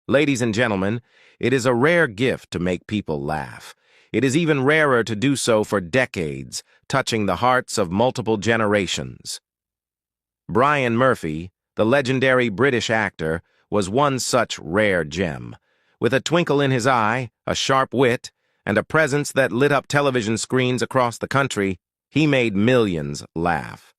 Ladies and gentlemen, it is a rare gift to make people laugh. It is even rarer to do so for decades, touching the hearts of multiple generations. Brian Murphy, the legendary British actor, was one such rare gem. With a twinkle in his eye, a sharp wit, and a presence that lit up television screens across the country, he made millions laugh.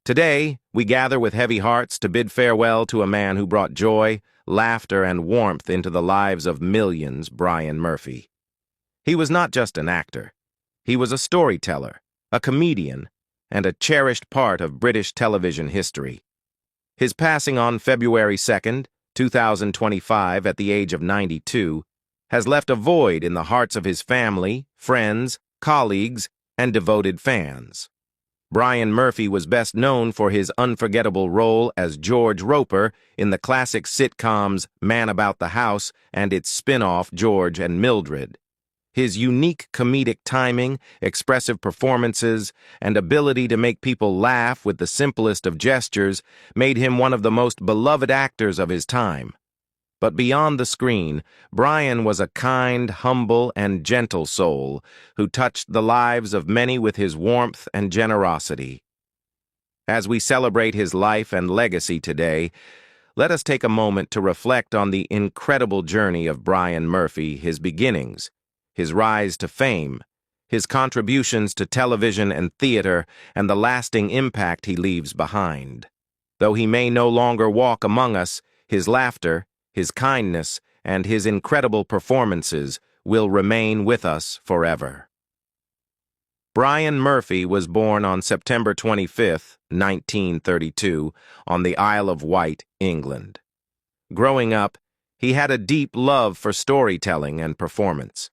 Today, we gather with heavy hearts to bid farewell to a man who brought joy, laughter, and warmth into the lives of millions, Brian Murphy. He was not just an actor. He was a storyteller, a comedian, and a cherished part of British television history. His passing on February 2nd, 2025, at the age of 92, has left a void in the hearts of his family, friends, colleagues, and devoted fans. Brian Murphy was best known for his unforgettable role as George Roper in the classic sitcoms Man About the House and its spin-off George and Mildred. His unique comedic timing, expressive performances, and ability to make people laugh with the simplest of gestures made him one of the most beloved actors of his time. But beyond the screen, Brian was a kind, humble, and gentle soul who touched the lives of many with his warmth and generosity. As we celebrate his life and legacy today, let us take a moment to reflect on the incredible journey of Brian Murphy, his beginnings, his rise to fame, his contributions to television and theater, and the lasting impact he leaves behind. Though he may no longer walk among us, his laughter, his kindness, and his incredible performances will remain with us forever. Brian Murphy was born on September 25, 1932, on the Isle of Wight, England. Growing up, he had a deep love for storytelling and performance.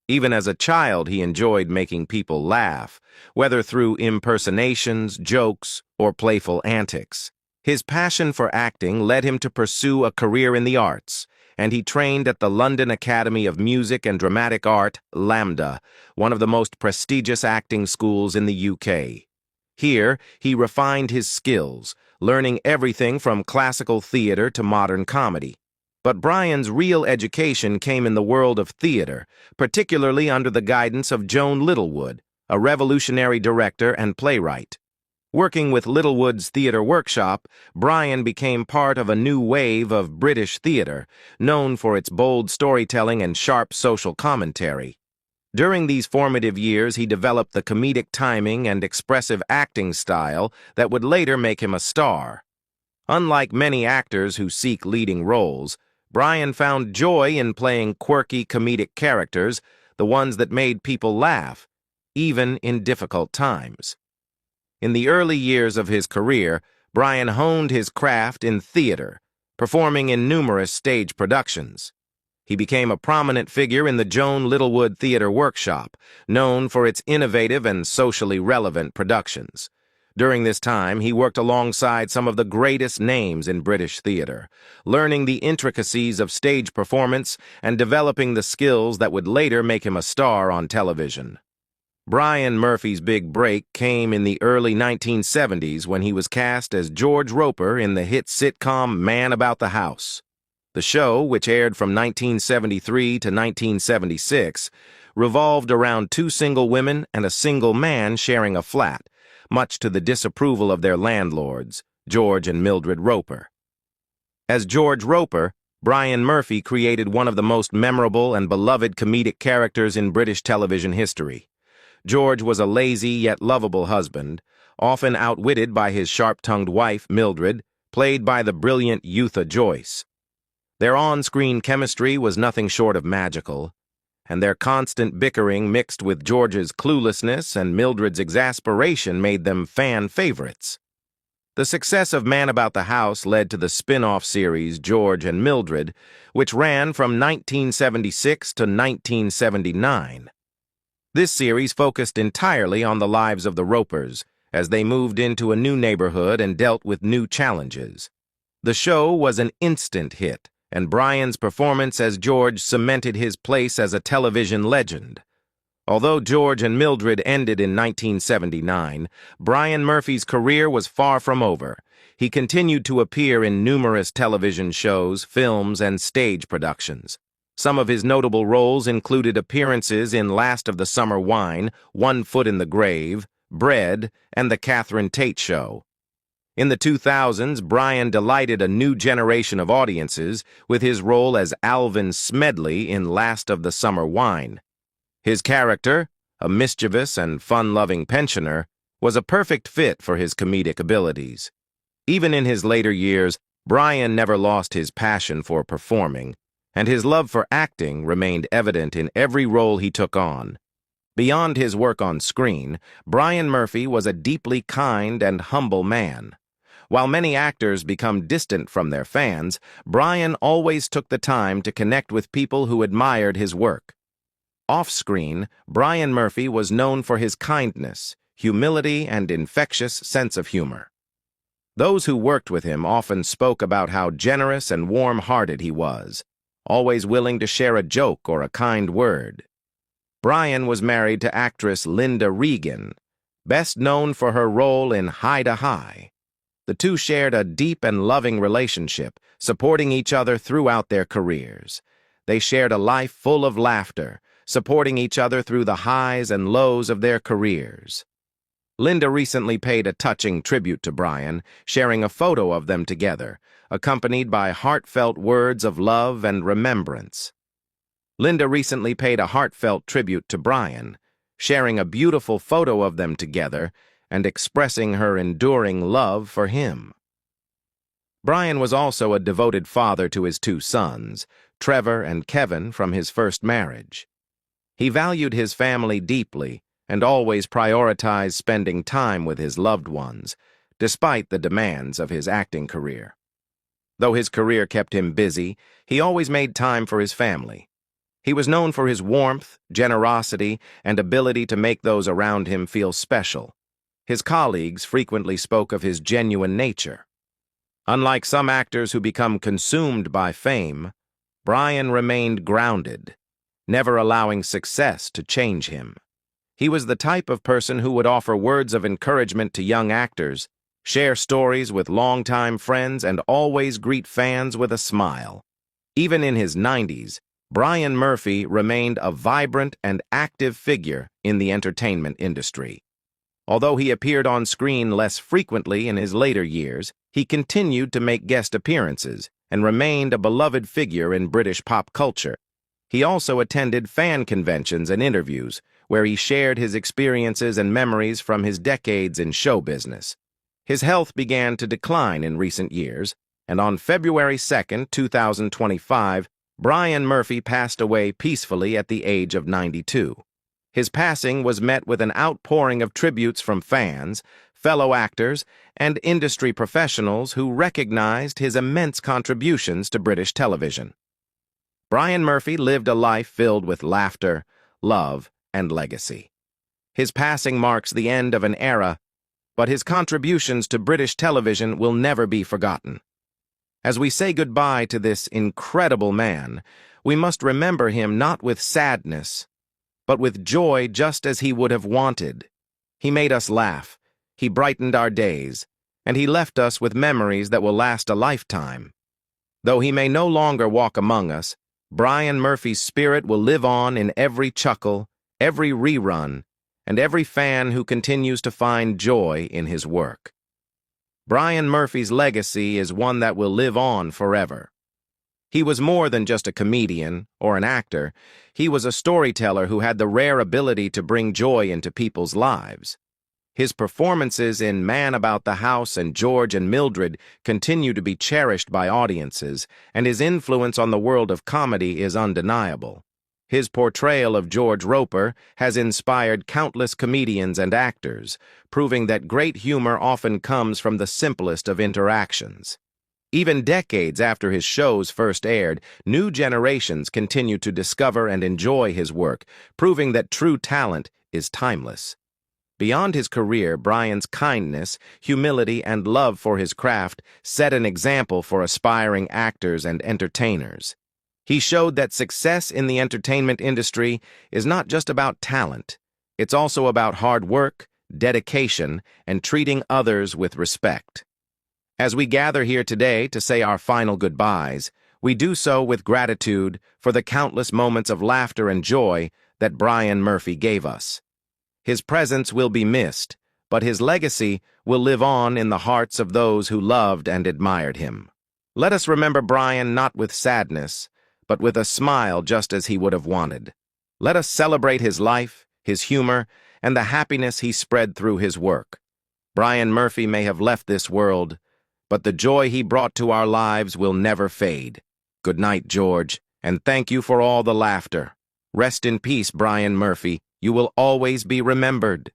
Even as a child, he enjoyed making people laugh, whether through impersonations, jokes, or playful antics. His passion for acting led him to pursue a career in the arts, and he trained at the London Academy of Music and Dramatic Art, LAMDA, one of the most prestigious acting schools in the UK. Here, he refined his skills, learning everything from classical theater to modern comedy. But Brian's real education came in the world of theater, particularly under the guidance of Joan Littlewood, a revolutionary director and playwright. Working with Littlewood's theater workshop, Brian became part of a new wave of British theater, known for its bold storytelling and sharp social commentary. During these formative years, he developed the comedic timing and expressive acting style that would later make him a star. Unlike many actors who seek leading roles, Brian found joy in playing quirky comedic characters, the ones that made people laugh, even in difficult times. In the early years of his career, Brian honed his craft in theater, performing in numerous stage productions. He became a prominent figure in the Joan Littlewood Theater Workshop, known for its innovative and socially relevant productions. During this time, he worked alongside some of the greatest names in British theater, learning the intricacies of stage performance and developing the skills that would later make him a star on television. Brian Murphy's big break came in the early 1970s when he was cast as George Roper in the hit sitcom Man About the House. The show, which aired from 1973 to 1976, revolved around two single women and a single man sharing a flat, much to the disapproval of their landlords, George and Mildred Roper. As George Roper, Brian Murphy created one of the most memorable and beloved comedic characters in British television history. George was a lazy yet lovable husband, often outwitted by his sharp-tongued wife, Mildred, played by the brilliant Eutha Joyce. Their on-screen chemistry was nothing short of magical, and their constant bickering mixed with George's cluelessness and Mildred's exasperation made them fan favorites. The success of Man About the House led to the spin-off series George and Mildred, which ran from 1976 to 1979. This series focused entirely on the lives of the Ropers as they moved into a new neighborhood and dealt with new challenges. The show was an instant hit, and Brian's performance as George cemented his place as a television legend. Although George and Mildred ended in 1979, Brian Murphy's career was far from over. he continued to appear in numerous television shows, films, and stage productions. Some of his notable roles included appearances in Last of the Summer Wine, One Foot in the Grave, Bread, and The Catherine Tate Show. In the 2000s, Brian delighted a new generation of audiences with his role as Alvin Smedley in Last of the Summer Wine. His character, a mischievous and fun-loving pensioner, was a perfect fit for his comedic abilities. Even in his later years, Brian never lost his passion for performing, and his love for acting remained evident in every role he took on. Beyond his work on screen, Brian Murphy was a deeply kind and humble man. While many actors become distant from their fans, Brian always took the time to connect with people who admired his work. Off-screen, Brian Murphy was known for his kindness, humility, and infectious sense of humor. Those who worked with him often spoke about how generous and warm-hearted he was, always willing to share a joke or a kind word. Brian was married to actress Linda Regan, best known for her role in High to High. The two shared a deep and loving relationship, supporting each other throughout their careers. They shared a life full of laughter, supporting each other through the highs and lows of their careers. Linda recently paid a touching tribute to Brian, sharing a photo of them together, accompanied by heartfelt words of love and remembrance. Linda recently paid a heartfelt tribute to Brian, sharing a beautiful photo of them together and expressing her enduring love for him. Brian was also a devoted father to his two sons, Trevor and Kevin, from his first marriage. He valued his family deeply and always prioritized spending time with his loved ones, despite the demands of his acting career. Though his career kept him busy, he always made time for his family. He was known for his warmth, generosity, and ability to make those around him feel special. His colleagues frequently spoke of his genuine nature. Unlike some actors who become consumed by fame, Brian remained grounded, never allowing success to change him. He was the type of person who would offer words of encouragement to young actors, share stories with longtime friends, and always greet fans with a smile. Even in his 90s, Brian Murphy remained a vibrant and active figure in the entertainment industry. Although he appeared on screen less frequently in his later years, he continued to make guest appearances and remained a beloved figure in British pop culture. He also attended fan conventions and interviews, where he shared his experiences and memories from his decades in show business. His health began to decline in recent years, and on February 2, 2025, Brian Murphy passed away peacefully at the age of 92. His passing was met with an outpouring of tributes from fans, fellow actors, and industry professionals who recognized his immense contributions to British television. Brian Murphy lived a life filled with laughter, love, and legacy. His passing marks the end of an era, but his contributions to British television will never be forgotten. As we say goodbye to this incredible man, we must remember him not with sadness, but with joy, just as he would have wanted. He made us laugh, he brightened our days, and he left us with memories that will last a lifetime. Though he may no longer walk among us, Brian Murphy's spirit will live on in every chuckle, every rerun, and every fan who continues to find joy in his work. Brian Murphy's legacy is one that will live on forever. He was more than just a comedian or an actor. He was a storyteller who had the rare ability to bring joy into people's lives. His performances in Man About the House and George and Mildred continue to be cherished by audiences, and his influence on the world of comedy is undeniable. His portrayal of George Roper has inspired countless comedians and actors, proving that great humor often comes from the simplest of interactions. Even decades after his shows first aired, new generations continue to discover and enjoy his work, proving that true talent is timeless. Beyond his career, Brian's kindness, humility, and love for his craft set an example for aspiring actors and entertainers. He showed that success in the entertainment industry is not just about talent. It's also about hard work, dedication, and treating others with respect. As we gather here today to say our final goodbyes, we do so with gratitude for the countless moments of laughter and joy that Brian Murphy gave us. His presence will be missed, but his legacy will live on in the hearts of those who loved and admired him. Let us remember Brian not with sadness, but with a smile just as he would have wanted. Let us celebrate his life, his humor, and the happiness he spread through his work. Brian Murphy may have left this world, but the joy he brought to our lives will never fade. Good night, George, and thank you for all the laughter. Rest in peace, Brian Murphy. You will always be remembered.